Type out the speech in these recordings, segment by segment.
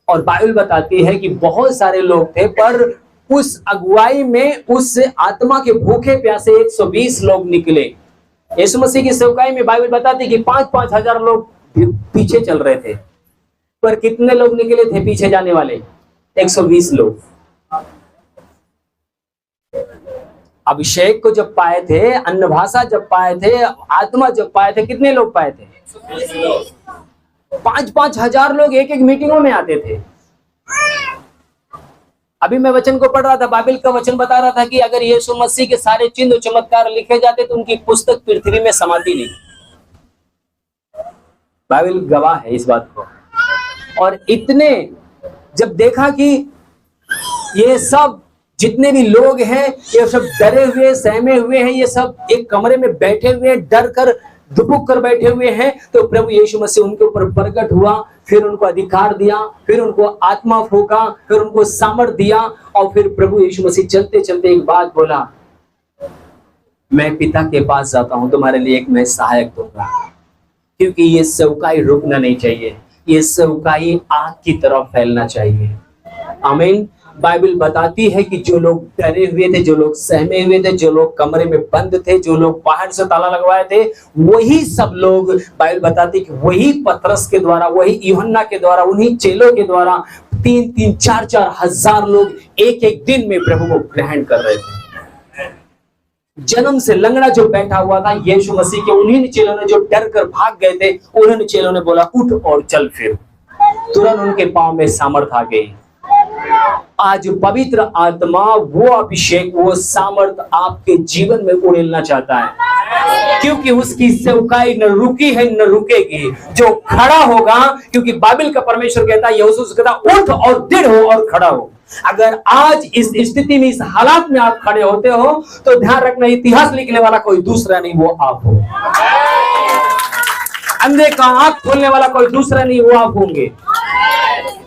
और बाइबल बताती है कि बहुत सारे लोग थे, पर उस अगुवाई में उस आत्मा के भूखे प्यासे 120 लोग निकले। यीशु मसीह की सेवकाई में बाइबल बताती है कि 5-5 हजार लोग पीछे चल रहे थे, पर कितने लोग निकले थे पीछे जाने वाले? 120 लोग। अभिषेक को जब पाए थे, अन्न भाषा जब पाए थे, आत्मा जब पाए थे, कितने लोग पाए थे? 5-5 हजार लोग एक एक मीटिंगों में आते थे। अभी मैं वचन को पढ़ रहा था, बाइबल का वचन बता रहा था कि अगर यीशु मसीह के सारे चिन्ह चमत्कार लिखे जाते तो उनकी पुस्तक पृथ्वी में समाती नहीं। बाइबल गवाह है इस बात को। और इतने जब देखा कि ये सब जितने भी लोग हैं ये सब डरे हुए सहमे हुए हैं, ये सब एक कमरे में बैठे हुए हैं, डर कर दुबक कर बैठे हुए हैं, तो प्रभु यीशु मसीह उनके ऊपर प्रकट हुआ, फिर उनको अधिकार दिया, फिर उनको आत्मा फूंका, फिर उनको सामर्थ दिया, और फिर प्रभु यीशु मसीह चलते चलते एक बात बोला, मैं पिता के पास जाता हूं, तुम्हारे लिए एक मैं सहायक दूंगा। क्योंकि ये सेवकाई रुकना नहीं चाहिए, ये सेवकाई आग की तरफ फैलना चाहिए। आमीन। बाइबल बताती है कि जो लोग डरे हुए थे, जो लोग सहमे हुए थे, जो लोग कमरे में बंद थे, जो लोग बाहर से ताला लगवाए थे, वही सब लोग, बाइबल बताती है कि वही पतरस के द्वारा, वही यूहन्ना के द्वारा, उन्हीं चेलों के द्वारा 3-3, 4-4 हजार लोग एक एक दिन में प्रभु को ग्रहण कर रहे थे। जन्म से लंगड़ा जो बैठा हुआ था यीशु मसीह के, उन्हीं चेलों ने जो डर कर भाग गए थे, उन्होंने चेलों ने बोला उठ और चल, फिर तुरंत उनके पांव में सामर्थ आ गई। आज पवित्र आत्मा वो अभिषेक, वो सामर्थ आपके जीवन में उड़ेलना चाहता है, क्योंकि उसकी सेवकाई न रुकी है न रुकेगी। जो खड़ा होगा, क्योंकि बाइबल का परमेश्वर कहता है, यहोशू कहता है उठ और दृढ़ हो और खड़ा हो। अगर आज इस स्थिति में, इस हालात में आप खड़े होते हो, तो ध्यान रखना, इतिहास लिखने वाला कोई दूसरा नहीं, वो आप हो। अंधे का आंख खोलने वाला कोई दूसरा नहीं, वो आप होंगे।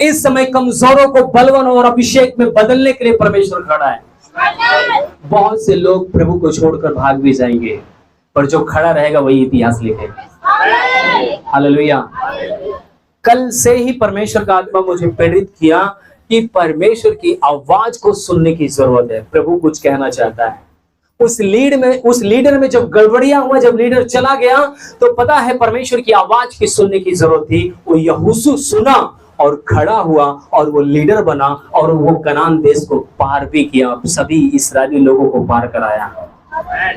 इस समय कमजोरों को बलवान और अभिषेक में बदलने के लिए परमेश्वर खड़ा है। बहुत से लोग प्रभु को छोड़कर भाग भी जाएंगे, पर जो खड़ा रहेगा वही इतिहास लिखेगा। हालेलुया। कल से ही परमेश्वर का आत्मा मुझे प्रेरित किया कि परमेश्वर की आवाज को सुनने की जरूरत है। प्रभु कुछ कहना चाहता है। उस लीडर में जब गड़बड़ियां हुआ, जब लीडर चला गया, तो पता है परमेश्वर की आवाज की सुनने की जरूरत थी। वो यहोशू सुना और खड़ा हुआ, और वो लीडर बना, और वो कनान देश को पार भी किया, सभी इस्राएली लोगों को पार कराया,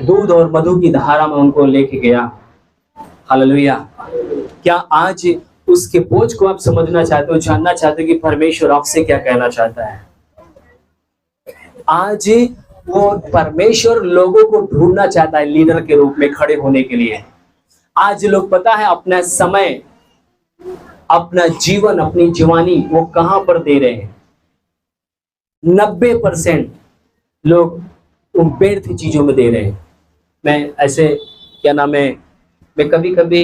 दूध और मधु की धारा में उनको लेके गया। हालेलुया। क्या आज उसके बोझ को आप समझना चाहते हो, जानना चाहते हो कि परमेश्वर आपसे क्या कहना चाहता है? आज वो परमेश्वर लोगों को ढूंढना चाहता है लीडर के रूप में खड़े होने के लिए। आज लोग पता है अपना समय, अपना जीवन, अपनी जवानी वो कहां पर दे रहे हैं? 90% लोग उन व्यर्थ चीजों में दे रहे हैं। मैं ऐसे क्या नाम है, मैं कभी कभी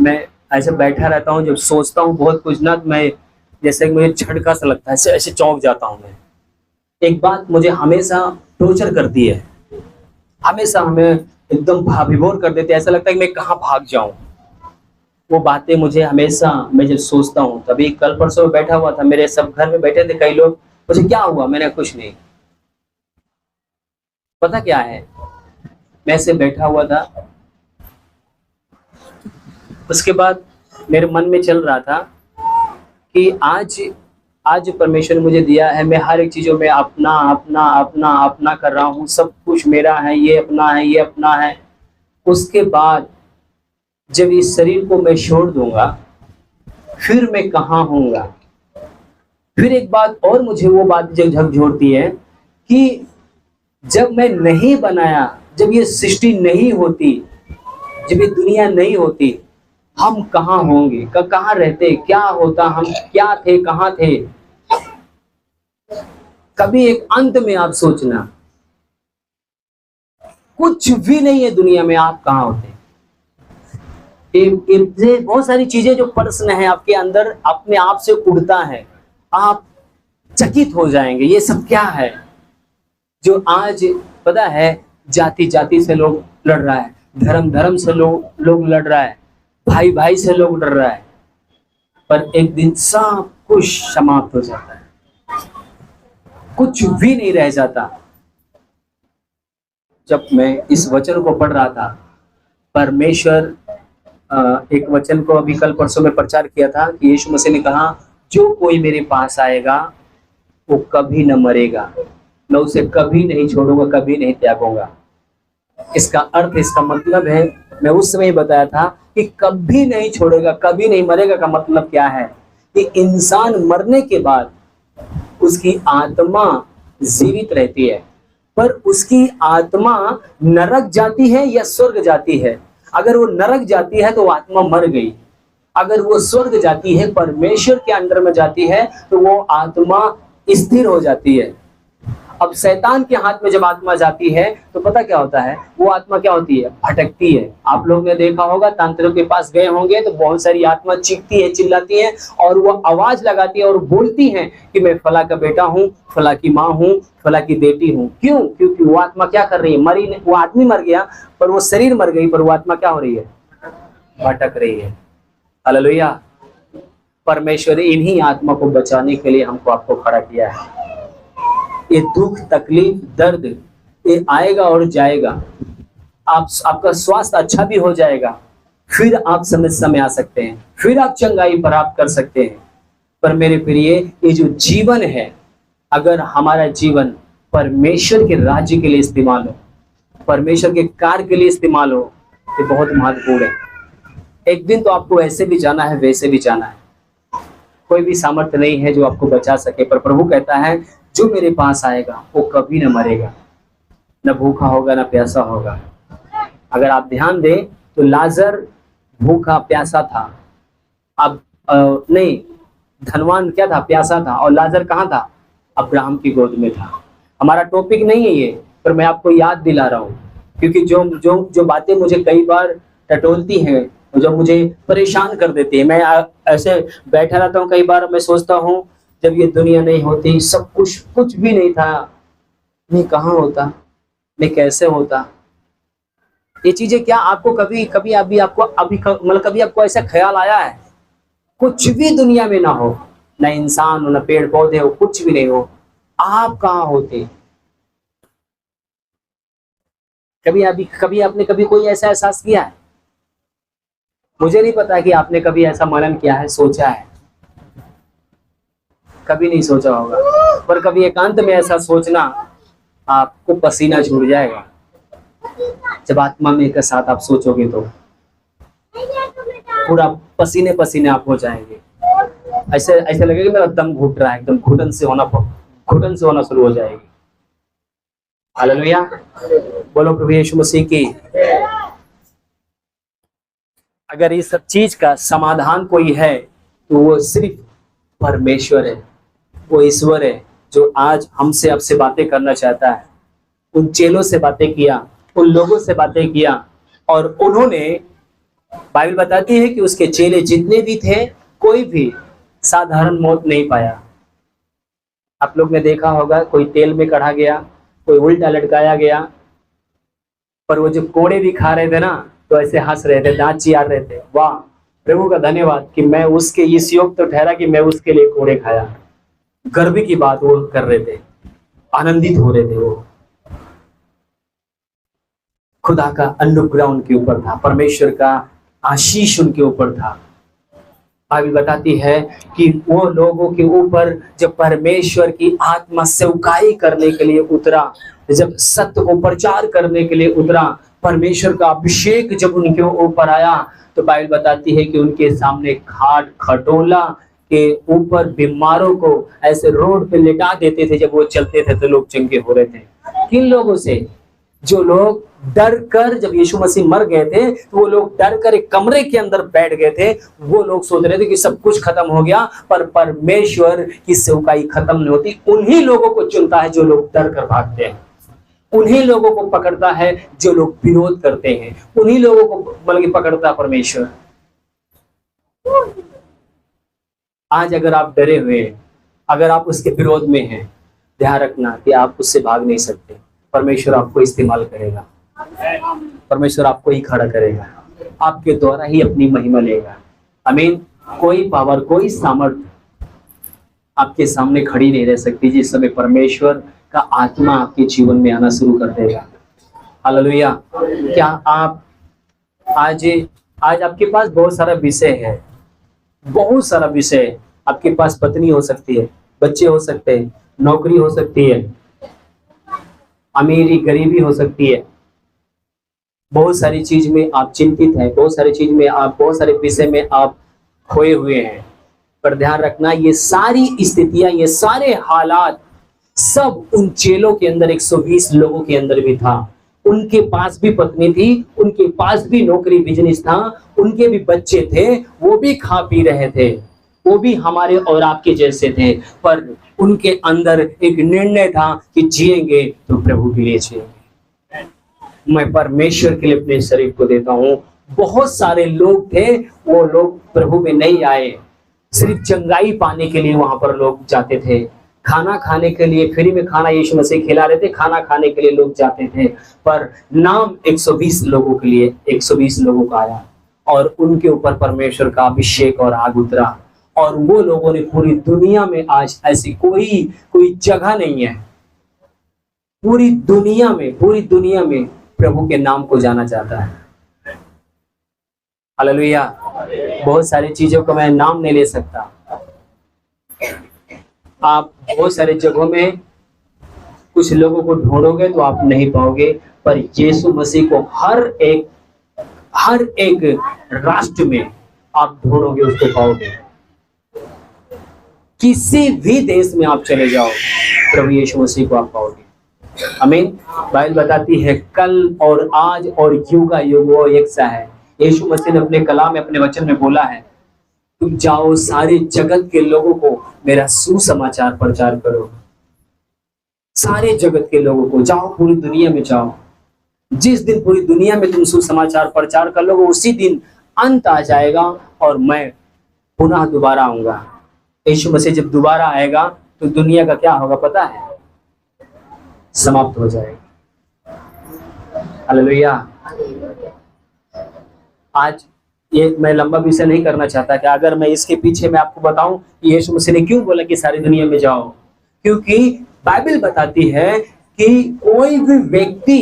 मैं ऐसे बैठा रहता हूँ, जब सोचता हूँ बहुत कुछ ना, मैं जैसे कि मुझे झटका सा लगता है, ऐसे ऐसे चौंक जाता हूँ मैं। एक बात मुझे हमेशा टॉर्चर करती है, हमेशा हमें एकदम भाविभोर कर देती है, ऐसा लगता है कि मैं कहाँ भाग जाऊं। वो बातें मुझे हमेशा, मैं जब सोचता हूँ, तभी कल परसों बैठा हुआ था, मेरे सब घर में बैठे थे कई लोग, मुझे क्या हुआ? मैंने कुछ नहीं। पता क्या है, मैं ऐसे बैठा हुआ था, उसके बाद मेरे मन में चल रहा था कि आज परमेश्वर ने मुझे दिया है, मैं हर एक चीजों में अपना अपना अपना अपना कर रहा हूँ, सब कुछ मेरा है, ये अपना है, ये अपना है। उसके बाद जब इस शरीर को मैं छोड़ दूंगा, फिर मैं कहाँ होऊंगा? फिर एक बात और मुझे वो बात जब झकझोरती है कि जब मैं नहीं बनाया, जब ये सृष्टि नहीं होती, जब ये दुनिया नहीं होती, हम कहाँ होंगे, कहाँ रहते, क्या होता, हम क्या थे, कहाँ थे? कभी एक अंत में आप सोचना, कुछ भी नहीं है दुनिया में, आप कहाँ होते? बहुत सारी चीजें जो प्रश्न है आपके अंदर अपने आप से उड़ता है, आप चकित हो जाएंगे, ये सब क्या है? जो आज पता है जाति जाति से लोग लड़ रहा है, धर्म धर्म से लोग लड़ रहा है, भाई भाई से लोग लड़ रहा है, पर एक दिन सब कुछ समाप्त हो जाता है, कुछ भी नहीं रह जाता। जब मैं इस वचन को पढ़ रहा था, परमेश्वर एक वचन को अभी कल परसों में प्रचार किया था कि यीशु मसीह ने कहा, जो कोई मेरे पास आएगा वो कभी न मरेगा, मैं उसे कभी नहीं छोड़ूंगा, कभी नहीं त्यागूंगा। इसका अर्थ, इसका मतलब है, मैं उस समय बताया था कि कभी नहीं छोड़ेगा, कभी नहीं मरेगा का मतलब क्या है कि इंसान मरने के बाद उसकी आत्मा जीवित रहती है, पर उसकी आत्मा नरक जाती है या स्वर्ग जाती है। अगर वो नरक जाती है तो वो आत्मा मर गई, अगर वो स्वर्ग जाती है, परमेश्वर के अंदर में जाती है, तो वो आत्मा स्थिर हो जाती है। अब शैतान के हाथ में जब आत्मा जाती है तो पता क्या होता है, वो आत्मा क्या होती है, भटकती है। आप लोग ने देखा होगा, तांत्रिकों के पास गए होंगे तो बहुत सारी आत्मा चीखती है, चिल्लाती है और वो आवाज लगाती है और बोलती है कि मैं फला का बेटा हूँ, फला की माँ हूँ, फला की बेटी हूँ। क्यों? क्योंकि वो आत्मा क्या कर रही है, मरी नहीं, वो आदमी मर गया पर वो शरीर मर गई, पर वो आत्मा क्या हो रही है, भटक रही है। हालेलुया। परमेश्वर इन्हीं आत्मा को बचाने के लिए हमको आपको खड़ा किया है। ये दुख, तकलीफ, दर्द ये आएगा और जाएगा। आपका स्वास्थ्य अच्छा भी हो जाएगा, फिर आप समस्या में आ सकते हैं, फिर आप चंगाई प्राप्त कर सकते हैं। पर मेरे प्रिय, ये जो जीवन है, अगर हमारा जीवन परमेश्वर के राज्य के लिए इस्तेमाल हो, परमेश्वर के कार्य के लिए इस्तेमाल हो, ये बहुत महत्वपूर्ण है। एक दिन तो आपको ऐसे भी जाना है, वैसे भी जाना है। कोई भी सामर्थ्य नहीं है जो आपको बचा सके, पर प्रभु कहता है, जो मेरे पास आएगा वो कभी न मरेगा, न भूखा होगा, न प्यासा होगा। अगर आप ध्यान दें तो लाजर भूखा प्यासा था, अब नहीं, धनवान क्या था, प्यासा था, और लाजर कहाँ था, अब्राहम की गोद में था। हमारा टॉपिक नहीं है ये, पर मैं आपको याद दिला रहा हूँ, क्योंकि जो बातें मुझे कई बार टटोलती हैं, जो मुझे परेशान कर देती है। मैं ऐसे बैठा रहता हूँ, कई बार मैं सोचता हूँ, जब ये दुनिया नहीं होती, सब कुछ भी नहीं था, मैं कहाँ होता, मैं कैसे होता। ये चीजें क्या आपको कभी आपको ऐसा ख्याल आया है, कुछ भी दुनिया में ना हो, ना इंसान हो, ना पेड़ पौधे हो, कुछ भी नहीं हो, आप कहाँ होते? कभी आपने कोई ऐसा एहसास किया है? मुझे नहीं पता कि आपने कभी ऐसा मनन किया है, सोचा है, कभी नहीं सोचा होगा, पर कभी एकांत में ऐसा सोचना, आपको पसीना छूट जाएगा। जब आत्मा में के साथ आप सोचोगे तो पूरा पसीने पसीने आप हो जाएंगे। ऐसे लगेगा मेरा दम घुट रहा है, एकदम घुटन से होना शुरू हो जाएगी। हालेलुया, बोलो प्रभु यीशु मसीह की। अगर इस सब चीज का समाधान कोई है तो वो सिर्फ परमेश्वर है, वो ईश्वर है जो आज हमसे आपसे बातें करना चाहता है। उन चेलों से बातें किया, उन लोगों से बातें किया, और उन्होंने, बाइबल बताती है कि उसके चेले जितने भी थे, कोई भी साधारण मौत नहीं पाया। आप लोग ने देखा होगा, कोई तेल में कढ़ा गया, कोई उल्टा लटकाया गया, पर वो जो कोड़े भी खा रहे थे ना, तो ऐसे हंस रहे थे, दांत चियार रहे थे, वाह प्रभु का धन्यवाद कि मैं उसके इस योग तो ठहरा कि मैं उसके लिए कोड़े खाया। गर्व की बात वो कर रहे थे, आनंदित हो रहे थे। वो खुदा का अनुग्रह उनके ऊपर था, परमेश्वर का आशीष उनके ऊपर था। बाइबल बताती है कि वो लोगों के ऊपर जब परमेश्वर की आत्मा सेवकाई करने के लिए उतरा, जब सत्य को प्रचार करने के लिए उतरा, परमेश्वर का अभिषेक जब उनके ऊपर आया, तो बाइबल बताती है कि उनके सामने खाट खटोला के ऊपर बीमारों को ऐसे रोड पे लेटा देते थे। जब वो चलते थे तो लोग चंगे हो रहे थे। किन लोगों से? जो लोग डर कर, जब यीशु मसीह मर गए थे तो वो लोग डर कर एक कमरे के अंदर बैठ गए थे। वो लोग सोच रहे थे कि सब कुछ खत्म हो गया, पर परमेश्वर की सेवकाई खत्म नहीं होती। उन्हीं लोगों को चुनता है जो लोग डर कर भागते हैं, उन्हीं लोगों को पकड़ता है जो लोग विरोध करते हैं, उन्हीं लोगों को बल्कि पकड़ता है परमेश्वर। आज अगर आप डरे हुए हैं, अगर आप उसके विरोध में हैं, ध्यान रखना कि आप उससे भाग नहीं सकते। परमेश्वर आपको इस्तेमाल करेगा, परमेश्वर आपको ही खड़ा करेगा, आपके द्वारा ही अपनी महिमा लेगा। आमीन। कोई पावर, कोई सामर्थ आपके सामने खड़ी नहीं रह सकती जिस समय परमेश्वर का आत्मा आपके जीवन में आना शुरू कर देगा। हालेलुया। क्या आप आज आपके पास बहुत सारा विषय है, बहुत सारा विषय है। आपके पास पत्नी हो सकती है, बच्चे हो सकते हैं, नौकरी हो सकती है, अमीरी गरीबी हो सकती है, बहुत सारी चीज में आप चिंतित हैं, बहुत सारी चीज में आप, बहुत सारे विषय में आप खोए हुए हैं। पर ध्यान रखना, ये सारी स्थितियां, ये सारे हालात सब उन चेलों के अंदर, 120 लोगों के अंदर भी था। उनके पास भी पत्नी थी, उनके पास भी नौकरी बिजनेस था, उनके भी बच्चे थे, वो भी खा पी रहे थे, वो भी हमारे और आपके जैसे थे। पर उनके अंदर एक निर्णय था कि जिएंगे तो प्रभु के लिए जिएंगे। मैं परमेश्वर के लिए अपने शरीर को देता हूं। बहुत सारे लोग थे, वो लोग प्रभु में नहीं आए, सिर्फ चंगाई पाने के लिए वहां पर लोग जाते थे, खाना खाने के लिए, फ्री में खाना यीशु मसीह खिला रहे थे, खाना खाने के लिए लोग जाते थे। पर नाम 120 लोगों के लिए, 120 लोगों का आया और उनके ऊपर परमेश्वर का अभिषेक और आग उतरा। और वो लोगों ने पूरी दुनिया में, आज ऐसी कोई जगह नहीं है पूरी दुनिया में प्रभु के नाम को जाना जाता है। हालेलुया। बहुत सारी चीजों को मैं नाम नहीं ले सकता। आप बहुत सारे जगहों में कुछ लोगों को ढूंढोगे तो आप नहीं पाओगे, पर यीशु मसीह को हर एक राष्ट्र में आप ढूंढोगे, उसको पाओगे। किसी भी देश में आप चले जाओ, प्रभु यीशु मसीह को आप पाओगे। आमीन। बाइबल बताती है कल और आज और युग वो एक सा है। यीशु मसीह ने अपने कलाम में, अपने वचन में बोला है, तुम जाओ सारे जगत के लोगों को मेरा सुसमाचार प्रचार करो। सारे जगत के लोगों को जाओ, पूरी दुनिया में जाओ। जिस दिन पूरी दुनिया में तुम सुसमाचार प्रचार कर लोगे, उसी दिन अंत आ जाएगा और मैं पुनः दोबारा आऊंगा। यीशु मसीह जब दोबारा आएगा तो दुनिया का क्या होगा पता है? समाप्त हो जाएगा। हालेलुया। आज ये मैं लंबा विषय नहीं करना चाहता कि अगर मैं इसके पीछे मैं आपको बताऊं कि यीशु मसीह ने क्यों बोला कि सारी दुनिया में जाओ, क्योंकि बाइबल बताती है कि कोई भी व्यक्ति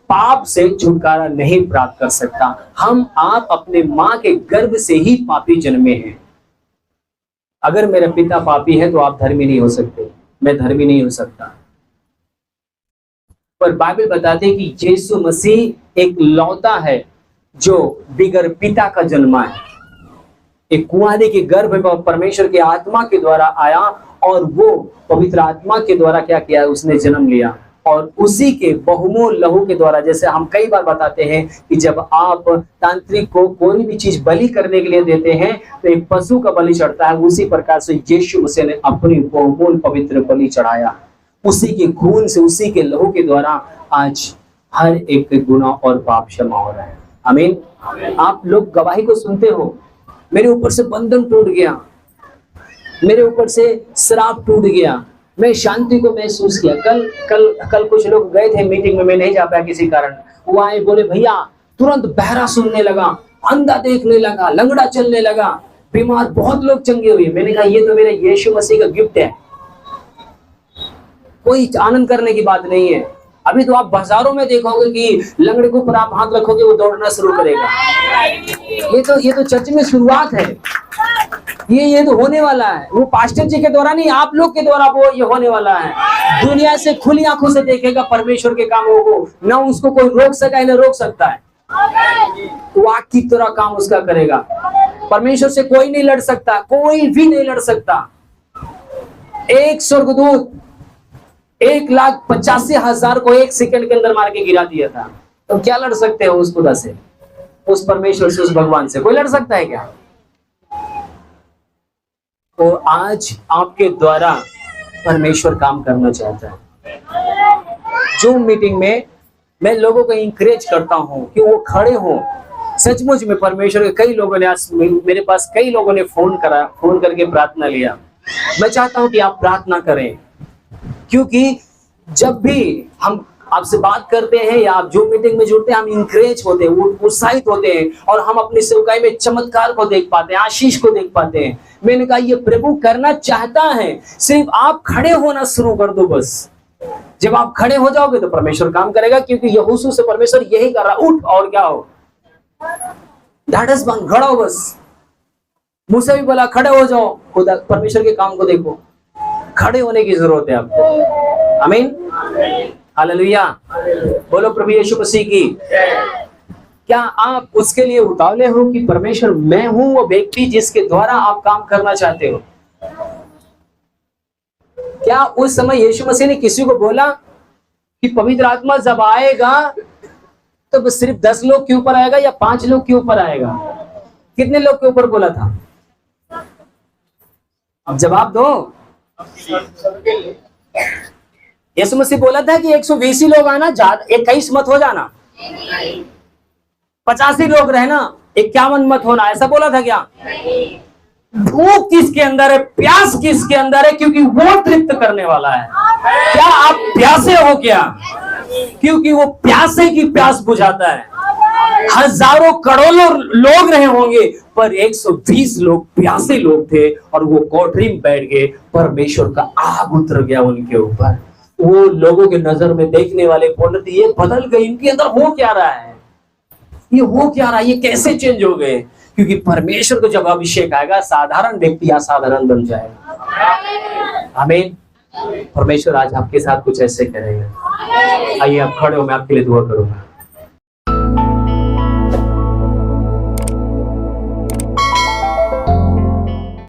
पाप से छुटकारा नहीं प्राप्त कर सकता। हम आप अपने मां के गर्भ से ही पापी जन्मे हैं। अगर मेरा पिता पापी है तो आप धर्मी नहीं हो सकते, मैं धर्मी नहीं हो सकता। पर बाइबल बताती है कि यीशु मसीह एक लौता है जो बिगर पिता का जन्मा है, एक कुंवारी के गर्भ में परमेश्वर के आत्मा के द्वारा आया और वो पवित्र आत्मा के द्वारा क्या किया, उसने जन्म लिया। और उसी के बहुमूल्य लहू के द्वारा, जैसे हम कई बार बताते हैं कि जब आप तांत्रिक को कोई भी चीज बलि करने के लिए देते हैं तो एक पशु का बलि चढ़ता है, उसी प्रकार से यीशु मसीह ने अपनी बहुमूल्य पवित्र बलि चढ़ाया। उसी के खून से, उसी के लहू के द्वारा आज हर एक गुनाह और पाप क्षमा हो रहा है। आमीन। आप लोग गवाही को सुनते हो, मेरे ऊपर से बंधन टूट गया, मेरे ऊपर से श्राप टूट गया, मैं शांति को महसूस किया। कल कुछ लोग गए थे मीटिंग में, मैं नहीं जा पाया किसी कारण। वो आए, बोले भैया तुरंत बहरा सुनने लगा, अंधा देखने लगा, लंगड़ा चलने लगा, बीमार बहुत लोग चंगे हुए। मैंने कहा ये तो मेरे यीशु मसीह का गिफ्ट है, कोई आनंद करने की बात नहीं है। अभी तो आप बाजारों में देखोगे कि लंगड़े के ऊपर आप हाथ रखोगे वो दौड़ना शुरू करेगा। ये तो चर्च में शुरुआत है, ये तो होने वाला है। वो पास्टर जी के द्वारा नहीं, आप लोग के द्वारा वो ये होने वाला है। दुनिया से खुली आंखों से देखेगा परमेश्वर के कामों को, ना उसको कोई रोक सका है ना रोक सकता है। वो आग की तरह काम उसका करेगा। परमेश्वर से कोई नहीं लड़ सकता, कोई भी नहीं लड़ सकता। एक स्वर्गदूत 1,85,000 को 1 सेकंड के अंदर मार के गिरा दिया था। तो क्या लड़ सकते हो उस खुदा से, उस परमेश्वर से, उस भगवान से? कोई लड़ सकता है क्या? तो आज आपके द्वारा परमेश्वर काम करना चाहता है। जूम मीटिंग में मैं लोगों को इंकरेज करता हूं कि वो खड़े हों। सचमुच में परमेश्वर के कई लोगों ने, आज मेरे पास कई लोगों ने फोन करके प्रार्थना लिया। मैं चाहता हूं कि आप प्रार्थना करें, क्योंकि जब भी हम आपसे बात करते हैं या आप जो मीटिंग में जुड़ते हैं, हम इंकरेज होते हैं, उत्साहित होते हैं और हम अपनी सेवकाई में चमत्कार को देख पाते हैं, आशीष को देख पाते हैं। मैंने कहा ये प्रभु करना चाहता है, सिर्फ आप खड़े होना शुरू कर दो बस। जब आप खड़े हो जाओगे तो परमेश्वर काम करेगा, क्योंकि यहोशू से परमेश्वर यही कर रहा, उठ और क्या हो, ढाढ़स बांध, खड़ा हो बस। मूसा भी बोला खड़े हो जाओ, खुदा परमेश्वर के काम को देखो। खड़े होने की जरूरत है आपको। आमीन, हालेलुया, बोलो प्रभु यीशु मसीह की। क्या आप उसके लिए उतावले हो कि परमेश्वर मैं हूं वो व्यक्ति जिसके द्वारा आप काम करना चाहते हो? क्या उस समय यीशु मसीह ने किसी को बोला कि पवित्र आत्मा जब आएगा तो बस सिर्फ 10 लोग के ऊपर आएगा या 5 लोग के ऊपर आएगा? कितने लोग के ऊपर बोला था? अब जवाब दो। यीशु मसीह बोला था कि 120 ही लोग आना, 21 मत हो जाना, 85 ही लोग रहना, 51 मत होना, ऐसा बोला था क्या? भूख किसके अंदर है, प्यास किसके अंदर है? क्योंकि वो तृप्त करने वाला है। क्या आप प्यासे हो क्या? क्योंकि वो प्यासे की प्यास बुझाता है। हजारों करोड़ों लोग रहे होंगे पर 120 लोग प्यासे लोग थे और वो कोठरी में बैठ गए। परमेश्वर का आग उतर गया उनके ऊपर। वो लोगों के नजर में देखने वाले बोल रहे थे ये बदल गए, इनके अंदर हो क्या रहा है, ये हो क्या रहा है, ये कैसे चेंज हो गए? क्योंकि परमेश्वर को जब अभिषेक आएगा साधारण व्यक्ति असाधारण बन जाएगा। आमीन। परमेश्वर आज आपके साथ कुछ ऐसे करेगा। आइए आप खड़े हो, मैं आपके लिए दुआ करूंगा।